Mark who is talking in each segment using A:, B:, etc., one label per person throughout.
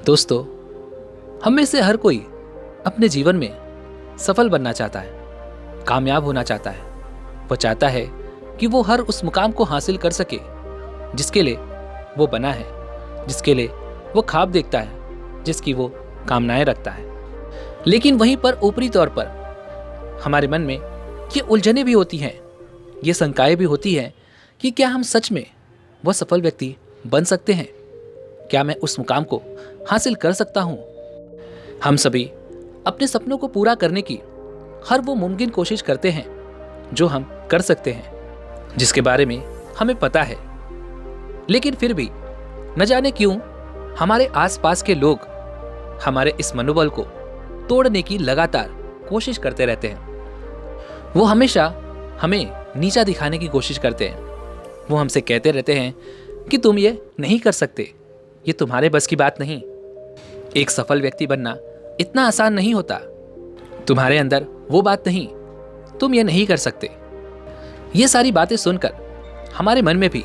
A: दोस्तों, हम में से हर कोई अपने जीवन में सफल बनना चाहता है, कामयाब होना चाहता है। वो चाहता है कि वो हर उस मुकाम को हासिल कर सके जिसके लिए वो बना है, जिसके लिए वो ख्वाब देखता है, जिसकी वो कामनाएं रखता है। लेकिन वहीं पर ऊपरी तौर पर हमारे मन में ये उलझनें भी होती हैं, ये शंकाएं भी होती हैं कि क्या हम सच में वह सफल व्यक्ति बन सकते हैं? क्या मैं उस मुकाम को हासिल कर सकता हूं? हम सभी अपने सपनों को पूरा करने की हर वो मुमकिन कोशिश करते हैं जो हम कर सकते हैं, जिसके बारे में हमें पता है। लेकिन फिर भी न जाने क्यों हमारे आसपास के लोग हमारे इस मनोबल को तोड़ने की लगातार कोशिश करते रहते हैं। वो हमेशा हमें नीचा दिखाने की कोशिश करते हैं। वो हमसे कहते रहते हैं कि तुम ये नहीं कर सकते, ये तुम्हारे बस की बात नहीं। एक सफल व्यक्ति बनना इतना आसान नहीं होता। तुम्हारे अंदर वो बात नहीं, तुम ये नहीं कर सकते। ये सारी बातें सुनकर हमारे मन में भी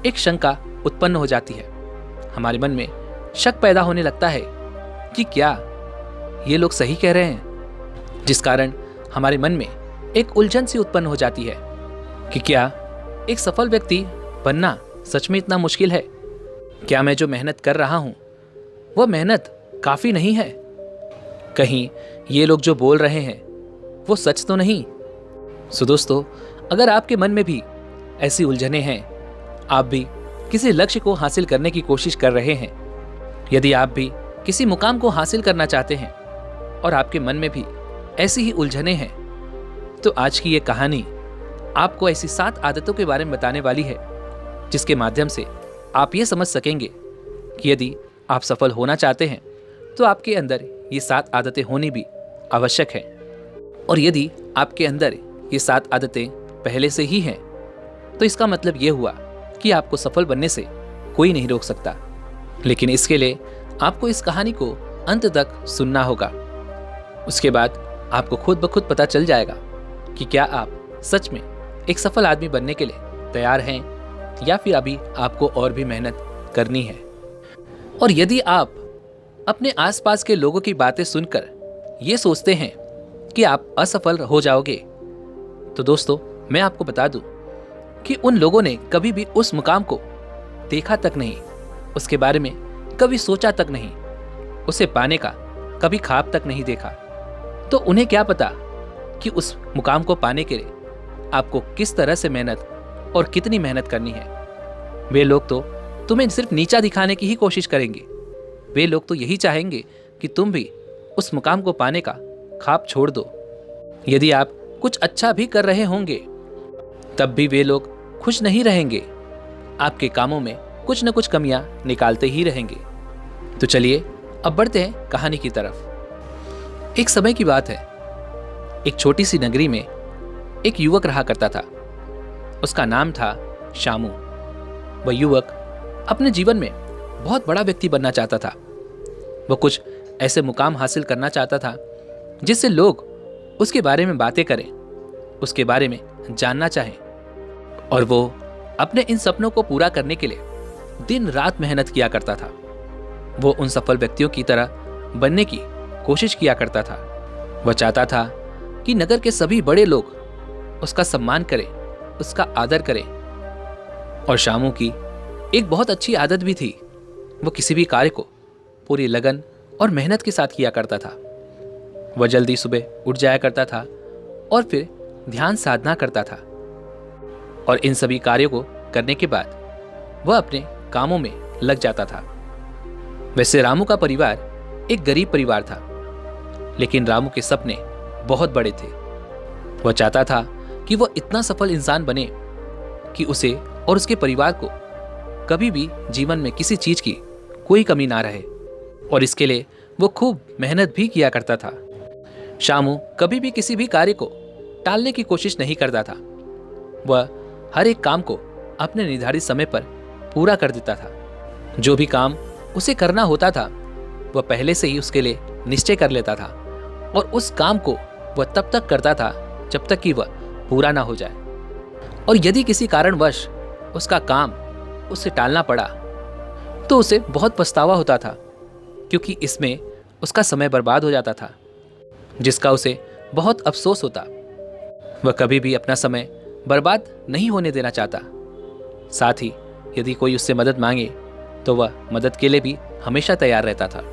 A: एक शंका उत्पन्न हो जाती है। हमारे मन में शक पैदा होने लगता है कि क्या ये लोग सही कह रहे हैं, जिस कारण हमारे मन में एक उलझन सी उत्पन्न हो जाती है कि क्या एक सफल व्यक्ति बनना सच में इतना मुश्किल है? क्या मैं जो मेहनत कर रहा हूं वह मेहनत काफी नहीं है? कहीं ये लोग जो बोल रहे हैं वो सच तो नहीं? सो दोस्तों, अगर आपके मन में भी ऐसी उलझनें हैं, आप भी किसी लक्ष्य को हासिल करने की कोशिश कर रहे हैं, यदि आप भी किसी मुकाम को हासिल करना चाहते हैं और आपके मन में भी ऐसी ही उलझनें हैं, तो आज की ये कहानी आपको ऐसी 7 आदतों के बारे में बताने वाली है जिसके माध्यम से आप ये समझ सकेंगे कि यदि आप सफल होना चाहते हैं तो आपके अंदर ये 7 आदतें होनी भी आवश्यक है। और यदि आपके अंदर ये 7 आदतें पहले से ही हैं तो इसका मतलब ये हुआ कि आपको सफल बनने से कोई नहीं रोक सकता। लेकिन इसके लिए आपको इस कहानी को अंत तक सुनना होगा। उसके बाद आपको खुद ब खुद पता चल जाएगा कि क्या आप सच में एक सफल आदमी बनने के लिए तैयार हैं या फिर अभी आपको और भी मेहनत करनी है। और यदि आप अपने आसपास के लोगों की बातें सुनकर ये सोचते हैं कि आप असफल हो जाओगे, तो दोस्तों मैं आपको बता दूं कि उन लोगों ने कभी भी उस मुकाम को देखा तक नहीं, उसके बारे में कभी सोचा तक नहीं, उसे पाने का कभी ख्वाब तक नहीं देखा। तो उन्हें क्या पता कि उस मुकाम को पाने के लिए आपको किस तरह से मेहनत और कितनी मेहनत करनी है। वे लोग तो तुम्हें सिर्फ नीचा दिखाने की ही कोशिश करेंगे। वे लोग तो यही चाहेंगे कि तुम भी उस मुकाम को पाने का ख्वाब छोड़ दो। यदि आप कुछ अच्छा भी कर रहे होंगे तब भी वे लोग खुश नहीं रहेंगे। आपके कामों में कुछ न कुछ कमियां निकालते ही रहेंगे। तो चलिए अब बढ़ते हैं कहानी की तरफ। एक समय की बात है, एक छोटी सी नगरी में एक युवक रहा करता था। उसका नाम था शामू। वह युवक अपने जीवन में बहुत बड़ा व्यक्ति बनना चाहता था। वह कुछ ऐसे मुकाम हासिल करना चाहता था जिससे लोग उसके बारे में बातें करें, उसके बारे में जानना चाहें। और वो अपने इन सपनों को पूरा करने के लिए दिन रात मेहनत किया करता था। वो उन सफल व्यक्तियों की तरह बनने की कोशिश किया करता था। वह चाहता था कि नगर के सभी बड़े लोग उसका सम्मान करें, उसका आदर करें। और शामू की एक बहुत अच्छी आदत भी थी। वो किसी भी कार्य को पूरी लगन और मेहनत के साथ किया करता था। वह जल्दी सुबह उठ जाया करता था और फिर ध्यान साधना करता था। और इन सभी कार्यों को करने के बाद वह अपने कामों में लग जाता था। वैसे रामू का परिवार एक गरीब परिवार था, लेकिन रामू के सपने बहुत बड़े थे। वह चाहता था कि वह इतना सफल इंसान बने कि उसे और उसके परिवार को कभी भी जीवन में किसी चीज की कोई कमी ना रहे। और इसके लिए वो खूब मेहनत भी किया करता था। शामू कभी भी किसी भी कार्य को टालने की कोशिश नहीं करता था। वह हर एक काम को अपने निर्धारित समय पर पूरा कर देता था। जो भी काम उसे करना होता था वह पहले से ही उसके लिए निश्चय कर लेता था और उस काम को वह तब तक करता था जब तक कि वह पूरा ना हो जाए। और यदि किसी कारणवश उसका काम उसे टालना पड़ा तो उसे बहुत पछतावा होता था क्योंकि इसमें उसका समय बर्बाद हो जाता था, जिसका उसे बहुत अफसोस होता। वह कभी भी अपना समय बर्बाद नहीं होने देना चाहता। साथ ही यदि कोई उससे मदद मांगे तो वह मदद के लिए भी हमेशा तैयार रहता था।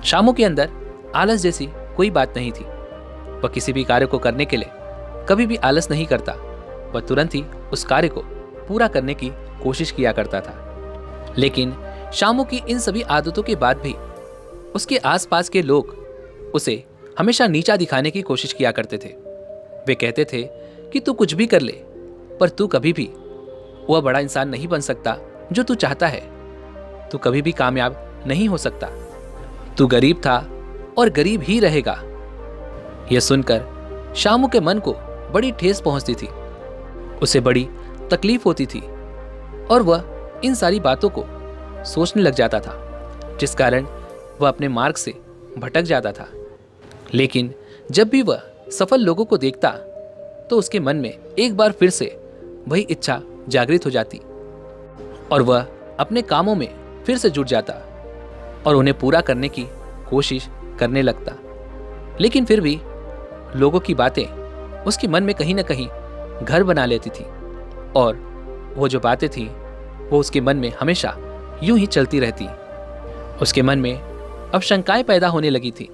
A: शामू के अंदर आलस जैसी कोई बात नहीं थी। वह किसी भी कार्य को करने के लिए कभी भी आलस नहीं करता। वह तुरंत ही उस कार्य को पूरा करने की कोशिश किया करता था। लेकिन शामू की इन सभी आदतों के बाद भी उसके आसपास के लोग उसे हमेशा नीचा दिखाने की कोशिश किया करते थे। वे कहते थे कि तू कुछ भी कर ले, पर तू कभी भी वह बड़ा इंसान नहीं बन सकता जो तू चाहता है। तू कभी भी कामयाब नहीं हो सकता। तू गरीब था और गरीब ही रहेगा। यह सुनकर शामू के मन को बड़ी ठेस पहुंचती थी। उसे बड़ी तकलीफ होती थी और वह इन सारी बातों को सोचने लग जाता था, जिस कारण वह अपने मार्ग से भटक जाता था। लेकिन जब भी वह सफल लोगों को देखता तो उसके मन में एक बार फिर से वही इच्छा जागृत हो जाती और वह अपने कामों में फिर से जुट जाता और उन्हें पूरा करने की कोशिश करने लगता। लेकिन फिर भी लोगों की बातें उसके मन में कहीं ना कहीं घर बना लेती थी और वो जो बातें थी वो उसके मन में हमेशा यूं ही चलती रहती। उसके मन में अब शंकाएं पैदा होने लगी थी।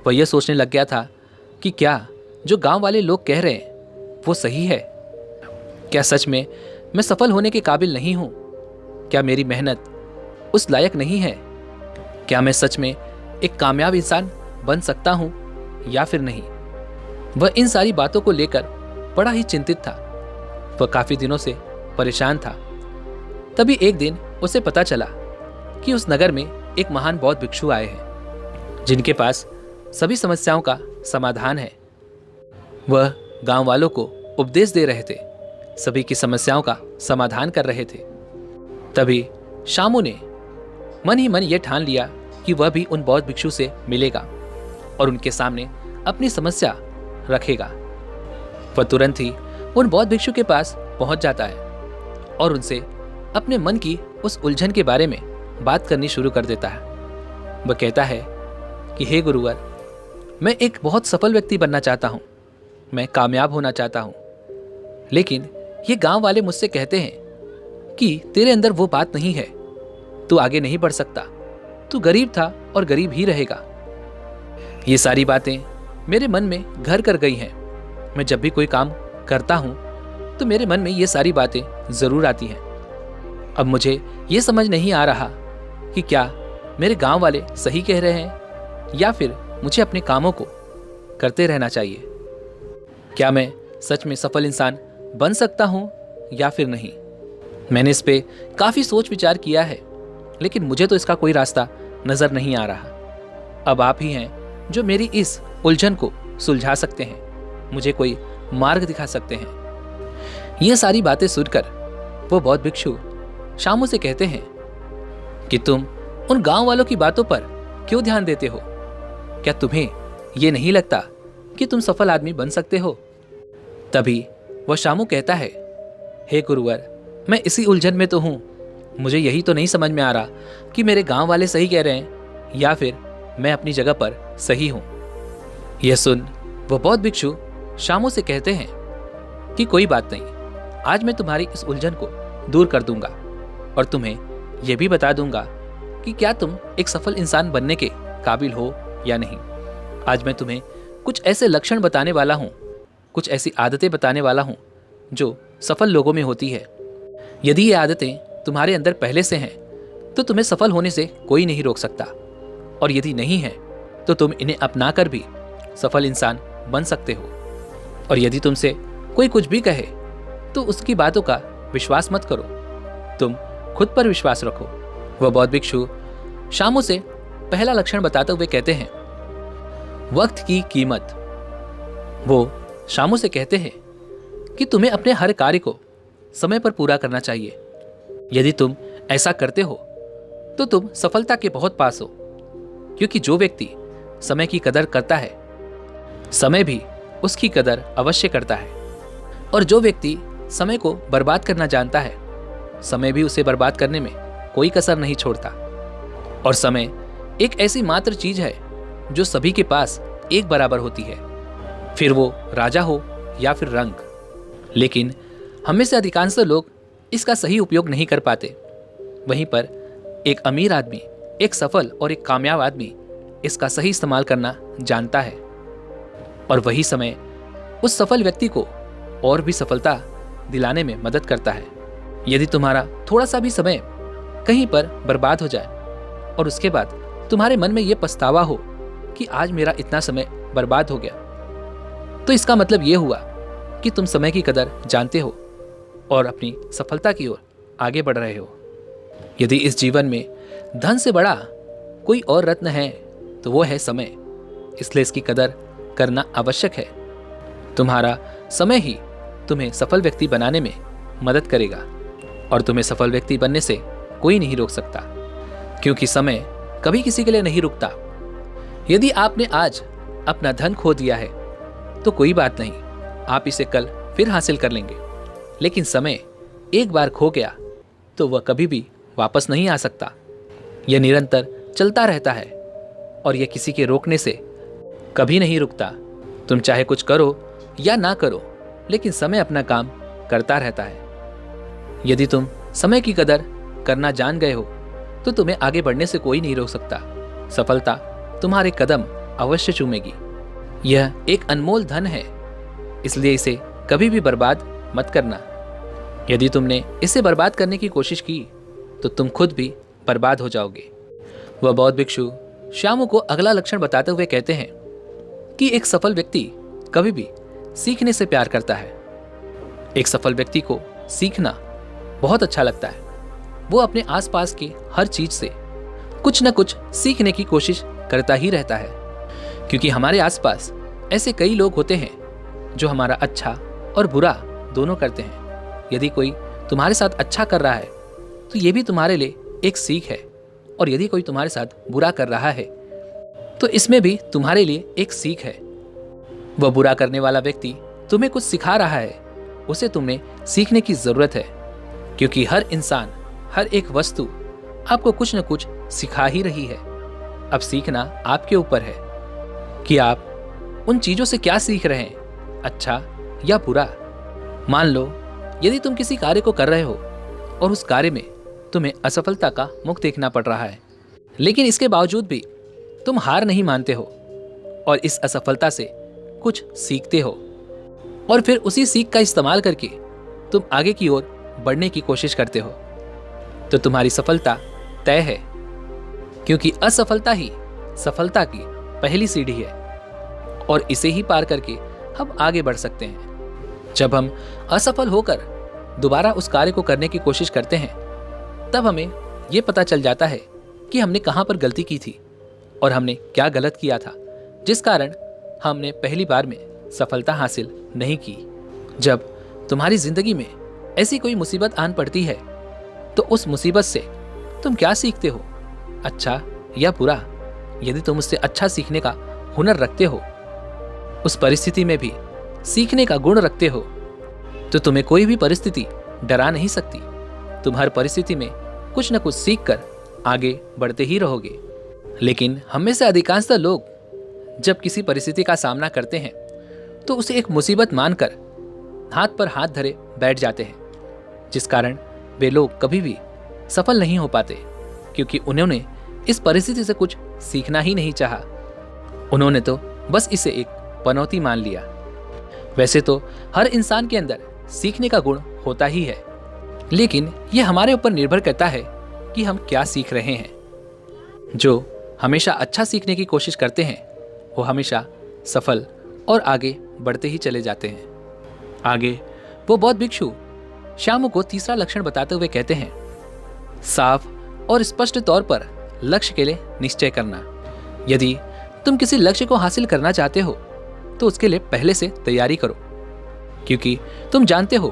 A: वह यह सोचने लग गया था कि क्या जो गांव वाले लोग कह रहे हैं वो सही है? क्या सच में मैं सफल होने के काबिल नहीं हूं? क्या मेरी मेहनत उस लायक नहीं है? क्या मैं सच में एक कामयाब इंसान बन सकता हूं या फिर नहीं? वह इन सारी बातों को लेकर बड़ा ही चिंतित था। वह काफी दिनों से परेशान था। तभी एक दिन उसे पता चला कि उस नगर में एक महान बौद्ध भिक्षु आए हैं, जिनके पास सभी समस्याओं का समाधान है। वह गांव वालों को उपदेश दे रहे थे, सभी की समस्याओं का समाधान कर रहे थे। तभी शामू ने मन ही मन यह ठान लिया कि वह भी उन बौद्ध भिक्षु से मिलेगा और उनके सामने अपनी समस्या रखेगा। वह तुरंत ही उन बौद्ध भिक्षु के पास पहुंच जाता है और उनसे अपने मन की उस उलझन के बारे में बात करनी शुरू कर देता है। वह कहता है कि हे गुरुवर, मैं एक बहुत सफल व्यक्ति बनना चाहता हूँ, मैं कामयाब होना चाहता हूँ, लेकिन ये गांव वाले मुझसे कहते हैं कि तेरे अंदर वो बात नहीं है, तू आगे नहीं बढ़ सकता, तू गरीब था और गरीब ही रहेगा। ये सारी बातें मेरे मन में घर कर गई हैं। मैं जब भी कोई काम करता हूँ तो मेरे मन में ये सारी बातें जरूर आती हैं। अब मुझे ये समझ नहीं आ रहा कि क्या मेरे गांव वाले सही कह रहे हैं या फिर मुझे अपने कामों को करते रहना चाहिए। क्या मैं सच में सफल इंसान बन सकता हूं या फिर नहीं? मैंने इस पे काफी सोच विचार किया है, लेकिन मुझे तो इसका कोई रास्ता नजर नहीं आ रहा। अब आप ही हैं जो मेरी इस उलझन को सुलझा सकते हैं, मुझे कोई मार्ग दिखा सकते हैं। ये सारी बातें सुनकर वो बौद्ध भिक्षु शामू से कहते हैं कि तुम उन गांव वालों की बातों पर क्यों ध्यान देते हो? क्या तुम्हें ये नहीं लगता कि तुम सफल आदमी बन सकते हो? तभी वह शामू कहता है, हे गुरुवर, मैं इसी उलझन में तो हूं। मुझे यही तो नहीं समझ में आ रहा कि मेरे गांव वाले सही कह रहे हैं या फिर मैं अपनी जगह पर सही हूं। यह सुन वह बौद्ध भिक्षु शामू से कहते हैं कि कोई बात नहीं, आज मैं तुम्हारी इस उलझन को दूर कर दूंगा और तुम्हें यह भी बता दूंगा कि क्या तुम एक सफल इंसान बनने के काबिल हो या नहीं। आज मैं तुम्हें कुछ ऐसे लक्षण बताने वाला हूं, कुछ ऐसी आदतें बताने वाला हूं जो सफल लोगों में होती है। यदि ये आदतें तुम्हारे अंदर पहले से हैं तो तुम्हें सफल होने से कोई नहीं रोक सकता, और यदि नहीं है तो तुम इन्हें अपनाकर भी सफल इंसान बन सकते हो। और यदि तुमसे कोई कुछ भी कहे तो उसकी बातों का विश्वास मत करो, तुम खुद पर विश्वास रखो। वह बौद्ध भिक्षु शामू से पहला लक्षण बताते हुए कहते हैं, वक्त की कीमत। वो शामू से कहते हैं कि तुम्हें अपने हर कार्य को समय पर पूरा करना चाहिए। यदि तुम ऐसा करते हो तो तुम सफलता के बहुत पास हो, क्योंकि जो व्यक्ति समय की कदर करता है, समय भी उसकी कदर अवश्य करता है। और जो व्यक्ति समय को बर्बाद करना जानता है, समय भी उसे बर्बाद करने में कोई कसर नहीं छोड़ता। और समय एक ऐसी मात्र चीज है जो सभी के पास एक बराबर होती है, फिर वो राजा हो या फिर रंग। लेकिन हम में से अधिकांश लोग इसका सही उपयोग नहीं कर पाते। वहीं पर एक अमीर आदमी, एक सफल और एक कामयाब आदमी इसका सही इस्तेमाल करना जानता है, और वही समय उस सफल व्यक्ति को और भी सफलता दिलाने में मदद करता है। यदि तुम्हारा थोड़ा सा भी समय कहीं पर बर्बाद हो जाए और उसके बाद तुम्हारे मन में यह पछतावा हो कि आज मेरा इतना समय बर्बाद हो गया, तो इसका मतलब यह हुआ कि तुम समय की कदर जानते हो और अपनी सफलता की ओर आगे बढ़ रहे हो। यदि इस जीवन में धन से बड़ा कोई और रत्न है तो वो है समय, इसलिए इसकी कदर करना आवश्यक है। तुम्हारा समय ही तुम्हें सफल व्यक्ति बनाने में मदद करेगा, और तुम्हें सफल व्यक्ति बनने से कोई नहीं रोक सकता, क्योंकि समय कभी किसी के लिए नहीं रुकता। यदि आपने आज अपना धन खो दिया है तो कोई बात नहीं, आप इसे कल फिर हासिल कर लेंगे। लेकिन समय एक बार खो गया तो वह कभी भी वापस नहीं आ सकता। यह निरंतर चलता रहता है और यह किसी के रोकने से कभी नहीं रुकता। तुम चाहे कुछ करो या ना करो, लेकिन समय अपना काम करता रहता है। यदि तुम समय की कदर करना जान गए हो तो तुम्हें आगे बढ़ने से कोई नहीं रोक सकता। सफलता तुम्हारे कदम अवश्य चूमेगी। यह एक अनमोल धन है, इसलिए इसे कभी भी बर्बाद मत करना। यदि तुमने इसे बर्बाद करने की कोशिश की तो तुम खुद भी बर्बाद हो जाओगे। वह बौद्ध भिक्षु श्यामू को अगला लक्षण बताते हुए कहते हैं कि एक सफल व्यक्ति कभी भी सीखने से प्यार करता है। एक सफल व्यक्ति को सीखना बहुत अच्छा लगता है। वो अपने आसपास की हर चीज से कुछ न कुछ सीखने की कोशिश करता ही रहता है, क्योंकि हमारे आसपास ऐसे कई लोग होते हैं जो हमारा अच्छा और बुरा दोनों करते हैं। यदि कोई तुम्हारे साथ अच्छा कर रहा है तो ये भी तुम्हारे लिए एक सीख है, और यदि कोई तुम्हारे साथ बुरा कर रहा है तो इसमें भी तुम्हारे लिए एक सीख है। वह बुरा करने वाला व्यक्ति तुम्हें कुछ सिखा रहा है, उसे तुमने सीखने की जरूरत है, क्योंकि हर इंसान, हर एक वस्तु आपको कुछ न कुछ सिखा ही रही है। अब सीखना आपके ऊपर है कि आप उन चीजों से क्या सीख रहे हैं, अच्छा या बुरा। मान लो यदि तुम किसी कार्य को कर रहे हो और उस कार्य में तुम्हें असफलता का मुख देखना पड़ रहा है, लेकिन इसके बावजूद भी तुम हार नहीं मानते हो और इस असफलता से कुछ सीखते हो, और फिर उसी सीख का इस्तेमाल करके तुम आगे की ओर बढ़ने की कोशिश करते हो, तो तुम्हारी सफलता तय है, क्योंकि असफलता ही सफलता की पहली सीढ़ी है, और इसे ही पार करके हम आगे बढ़ सकते हैं। जब हम असफल होकर दोबारा उस कार्य को करने की कोशिश करते हैं, तब हमें यह पता चल जाता है कि हमने कहां पर गलती की थी और हमने क्या गलत किया था, जिस कारण हमने पहली बार में सफलता हासिल नहीं की। जब तुम्हारी जिंदगी में ऐसी कोई मुसीबत आन पड़ती है तो उस मुसीबत से तुम क्या सीखते हो, अच्छा या बुरा। यदि तुम उससे अच्छा सीखने का हुनर रखते हो, उस परिस्थिति में भी सीखने का गुण रखते हो, तो तुम्हें कोई भी परिस्थिति डरा नहीं सकती। तुम हर परिस्थिति में कुछ न कुछ सीख कर आगे बढ़ते ही रहोगे। लेकिन हम में से अधिकांशतः लोग जब किसी परिस्थिति का सामना करते हैं तो उसे एक मुसीबत मानकर हाथ पर हाथ धरे बैठ जाते हैं, जिस कारण वे लोग कभी भी सफल नहीं हो पाते, क्योंकि उन्होंने इस परिस्थिति से कुछ सीखना ही नहीं चाहा। उन्होंने तो बस इसे एक पनौती मान लिया। वैसे तो हर इंसान के अंदर सीखने का गुण होता ही है, लेकिन यह हमारे ऊपर निर्भर करता है कि हम क्या सीख रहे हैं। जो हमेशा अच्छा सीखने की कोशिश करते हैं वो हमेशा सफल और आगे बढ़ते ही चले जाते हैं। आगे वो बौद्ध भिक्षु श्यामू को तीसरा लक्षण बताते हुए कहते हैं, साफ और स्पष्ट तौर पर लक्ष्य के लिए निश्चय करना। यदि तुम किसी लक्ष्य को हासिल करना चाहते हो तो उसके लिए पहले से तैयारी करो, क्योंकि तुम जानते हो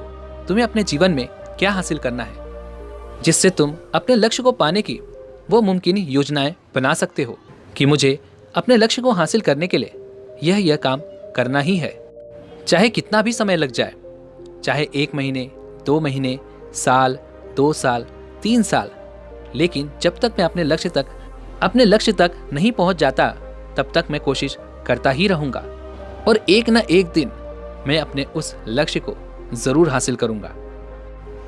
A: तुम्हें अपने जीवन में क्या हासिल करना है, जिससे तुम अपने लक्ष्य को पाने की वो मुमकिन योजनाएं बना सकते हो कि मुझे अपने लक्ष्य को हासिल करने के लिए यह काम करना ही है, चाहे कितना भी समय लग जाए, चाहे 1 महीने, 2 महीने, साल, 2 साल, 3 साल, लेकिन जब तक मैं अपने लक्ष्य तक अपने लक्ष्य तक नहीं पहुंच जाता तब तक मैं कोशिश करता ही रहूंगा और एक न एक दिन मैं अपने उस लक्ष्य को जरूर हासिल करूंगा।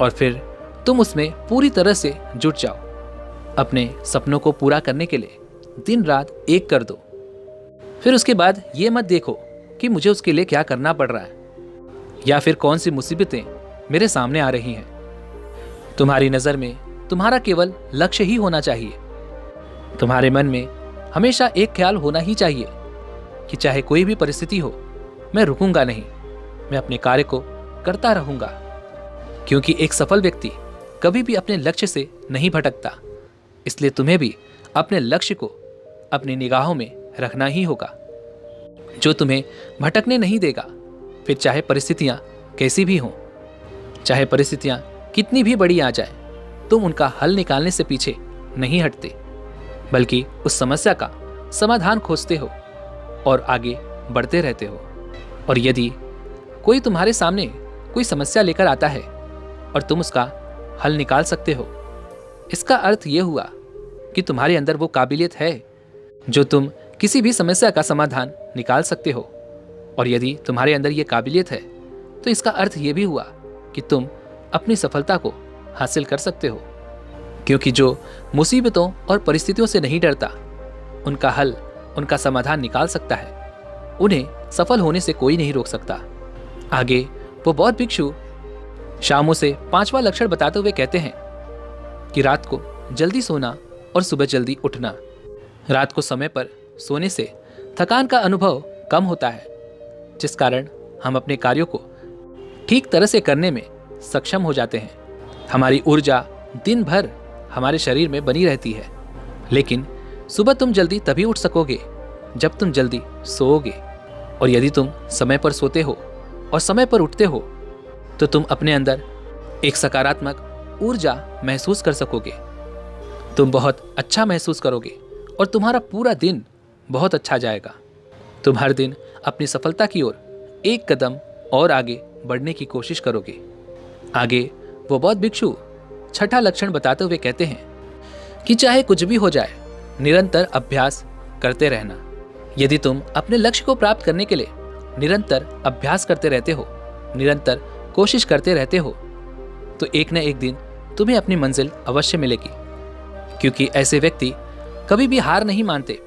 A: और फिर तुम उसमें पूरी तरह से जुट जाओ। अपने सपनों को पूरा करने के लिए दिन रात एक कर दो। फिर उसके बाद ये मत देखो कि मुझे उसके लिए क्या करना पड़ रहा है या फिर कौन सी मुसीबतें मेरे सामने आ रही हैं। तुम्हारी नज़र में तुम्हारा केवल लक्ष्य ही होना चाहिए। तुम्हारे मन में हमेशा एक ख्याल होना ही चाहिए कि चाहे कोई भी परिस्थिति हो, मैं रुकूंगा नहीं, मैं अपने कार्य को करता रहूंगा। क्योंकि एक सफल व्यक्ति कभी भी अपने लक्ष्य से नहीं भटकता। इसलिए तुम्हें भी अपने लक्ष्य को अपनी निगाहों में रखना ही होगा, जो तुम्हें भटकने नहीं देगा। फिर चाहे परिस्थितियां कैसी भी हों, चाहे परिस्थितियां कितनी भी बड़ी आ जाए, तुम उनका हल निकालने से पीछे नहीं हटते, बल्कि उस समस्या का समाधान खोजते हो और आगे बढ़ते रहते हो। और यदि कोई तुम्हारे सामने कोई समस्या लेकर आता है और तुम उसका हल निकाल सकते हो, इसका अर्थ यह हुआ कि तुम्हारे अंदर वो काबिलियत है जो तुम किसी भी समस्या का समाधान निकाल सकते हो। और यदि तुम्हारे अंदर ये काबिलियत है तो इसका अर्थ ये भी हुआ कि तुम अपनी सफलता को हासिल कर सकते हो। क्योंकि जो मुसीबतों और परिस्थितियों से नहीं डरता, उनका हल, उनका समाधान निकाल सकता है, उन्हें सफल होने से कोई नहीं रोक सकता। आगे वो बौद्ध भिक्षु शामों से 5वां लक्षण बताते हुए कहते हैं कि रात को जल्दी सोना और सुबह जल्दी उठना। रात को समय पर सोने से थकान का अनुभव कम होता है, जिस कारण हम अपने कार्यों को ठीक तरह से करने में सक्षम हो जाते हैं। हमारी ऊर्जा दिन भर हमारे शरीर में बनी रहती है। लेकिन सुबह तुम जल्दी तभी उठ सकोगे जब तुम जल्दी सोओगे। और यदि तुम समय पर सोते हो और समय पर उठते हो तो तुम अपने अंदर एक सकारात्मक ऊर्जा महसूस कर सकोगे। तुम बहुत अच्छा महसूस करोगे और तुम्हारा पूरा दिन बहुत अच्छा जाएगा। तुम हर दिन अपनी सफलता की ओर एक कदम और आगे बढ़ने की कोशिश करोगे। आगे वो बौद्ध भिक्षु 6ठा लक्षण बताते हुए कहते हैं कि चाहे कुछ भी हो जाए, निरंतर अभ्यास करते रहना। यदि तुम अपने लक्ष्य को प्राप्त करने के लिए निरंतर अभ्यास करते रहते हो, निरंतर कोशिश करते रहते हो, तो एक न एक दिन तुम्हें अपनी मंजिल अवश्य मिलेगी। क्योंकि ऐसे व्यक्ति कभी भी हार नहीं मानते।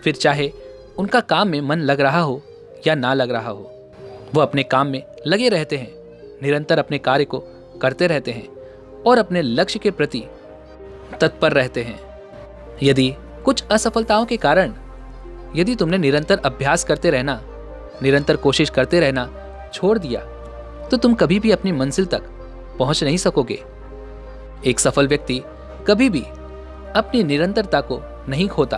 A: फिर चाहे उनका काम में मन लग रहा हो या ना लग रहा हो, वो अपने काम में लगे रहते हैं, निरंतर अपने कार्य को करते रहते हैं और अपने लक्ष्य के प्रति तत्पर रहते हैं। यदि कुछ असफलताओं के कारण यदि तुमने निरंतर अभ्यास करते रहना, निरंतर कोशिश करते रहना छोड़ दिया, तो तुम कभी भी अपनी मंजिल तक पहुंच नहीं सकोगे। एक सफल व्यक्ति कभी भी अपनी निरंतरता को नहीं खोता।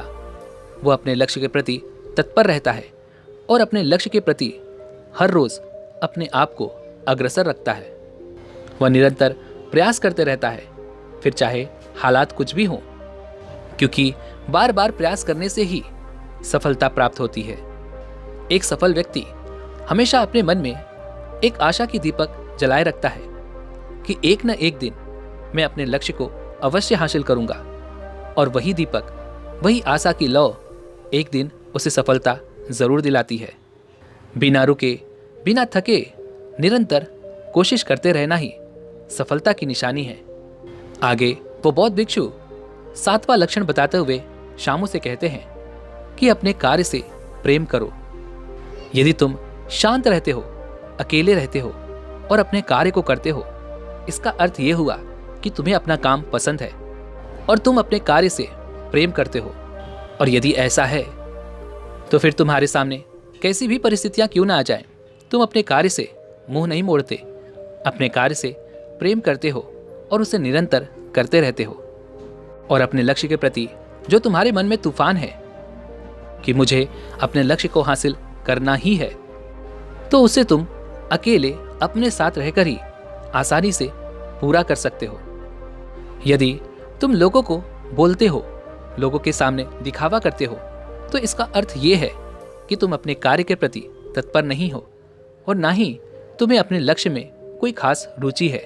A: वो अपने लक्ष्य के प्रति तत्पर रहता है और अपने लक्ष्य के प्रति हर रोज अपने आप को अग्रसर रखता है। वह निरंतर प्रयास करते रहता है, फिर चाहे हालात कुछ भी हों, क्योंकि बार बार प्रयास करने से ही सफलता प्राप्त होती है। एक सफल व्यक्ति हमेशा अपने मन में एक आशा की दीपक जलाए रखता है कि एक न एक दिन मैं अपने लक्ष्य को अवश्य हासिल करूंगा। और वही दीपक, वही आशा की लौ एक दिन उसे सफलता जरूर दिलाती है। बिना रुके, बिना थके, निरंतर कोशिश करते रहना ही सफलता की निशानी है। आगे वो बौद्ध भिक्षु 7वां लक्षण बताते हुए शामों से कहते हैं कि अपने कार्य से प्रेम करो। यदि तुम शांत रहते हो, अकेले रहते हो और अपने कार्य को करते हो, इसका अर्थ यह हुआ कि तुम्हें अपना काम पसंद है और तुम अपने कार्य से प्रेम करते हो। और यदि ऐसा है तो फिर तुम्हारे सामने कैसी भी परिस्थितियां क्यों ना आ जाएं, तुम अपने कार्य से मुंह नहीं मोड़ते, अपने कार्य से प्रेम करते हो और उसे निरंतर करते रहते हो। और अपने लक्ष्य के प्रति जो तुम्हारे मन में तूफान है कि मुझे अपने लक्ष्य को हासिल करना ही है, तो उसे तुम अकेले अपने साथ रहकर ही आसानी से पूरा कर सकते हो। यदि तुम लोगों को बोलते हो, लोगों के सामने दिखावा करते हो, तो इसका अर्थ यह है कि तुम अपने कार्य के प्रति तत्पर नहीं हो और ना ही तुम्हें अपने लक्ष्य में कोई खास रुचि है।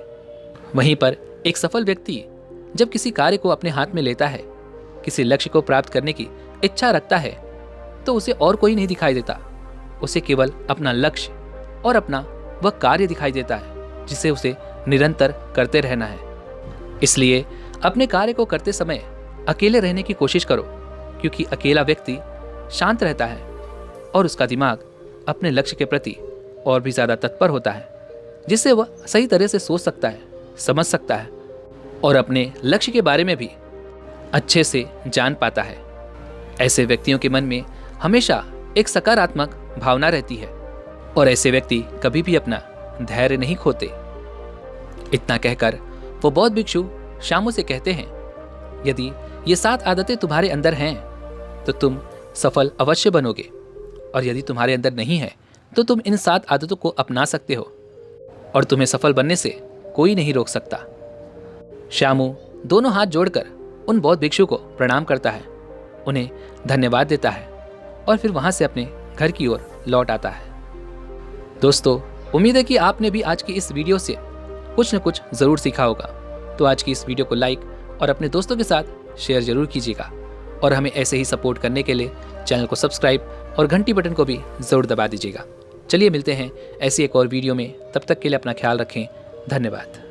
A: वहीं पर एक सफल व्यक्ति जब किसी कार्य को अपने हाथ में लेता है किसी लक्ष्य को प्राप्त करने की इच्छा रखता है तो उसे और कोई नहीं दिखाई देता। उसे केवल अपना लक्ष्य और अपना वह कार्य दिखाई देता है जिसे उसे निरंतर करते रहना है। इसलिए अपने कार्य को करते समय अकेले रहने की कोशिश करो, क्योंकि अकेला व्यक्ति शांत रहता है और उसका दिमाग अपने लक्ष्य के प्रति और भी ज़्यादा तत्पर होता है, जिससे वह सही तरह से सोच सकता है, समझ सकता है और अपने लक्ष्य के बारे में भी अच्छे से जान पाता है। ऐसे व्यक्तियों के मन में हमेशा एक सकारात्मक भावना रहती है और ऐसे व्यक्ति कभी भी अपना धैर्य नहीं खोते। इतना कहकर वो बौद्ध भिक्षु श्यामू से कहते हैं, यदि ये 7 आदतें तुम्हारे अंदर हैं तो तुम सफल अवश्य बनोगे, और यदि तुम्हारे अंदर नहीं है तो तुम इन 7 आदतों को अपना सकते हो और तुम्हें सफल बनने से कोई नहीं रोक सकता। श्यामू दोनों हाथ जोड़कर उन बौद्ध भिक्षु को प्रणाम करता है, उन्हें धन्यवाद देता है और फिर वहां से अपने घर की ओर लौट आता है। दोस्तों, उम्मीद है कि आपने भी आज की इस वीडियो से कुछ न कुछ ज़रूर सीखा होगा। तो आज की इस वीडियो को लाइक और अपने दोस्तों के साथ शेयर जरूर कीजिएगा और हमें ऐसे ही सपोर्ट करने के लिए चैनल को सब्सक्राइब और घंटी बटन को भी ज़रूर दबा दीजिएगा। चलिए मिलते हैं ऐसी एक और वीडियो में, तब तक के लिए अपना ख्याल रखें। धन्यवाद।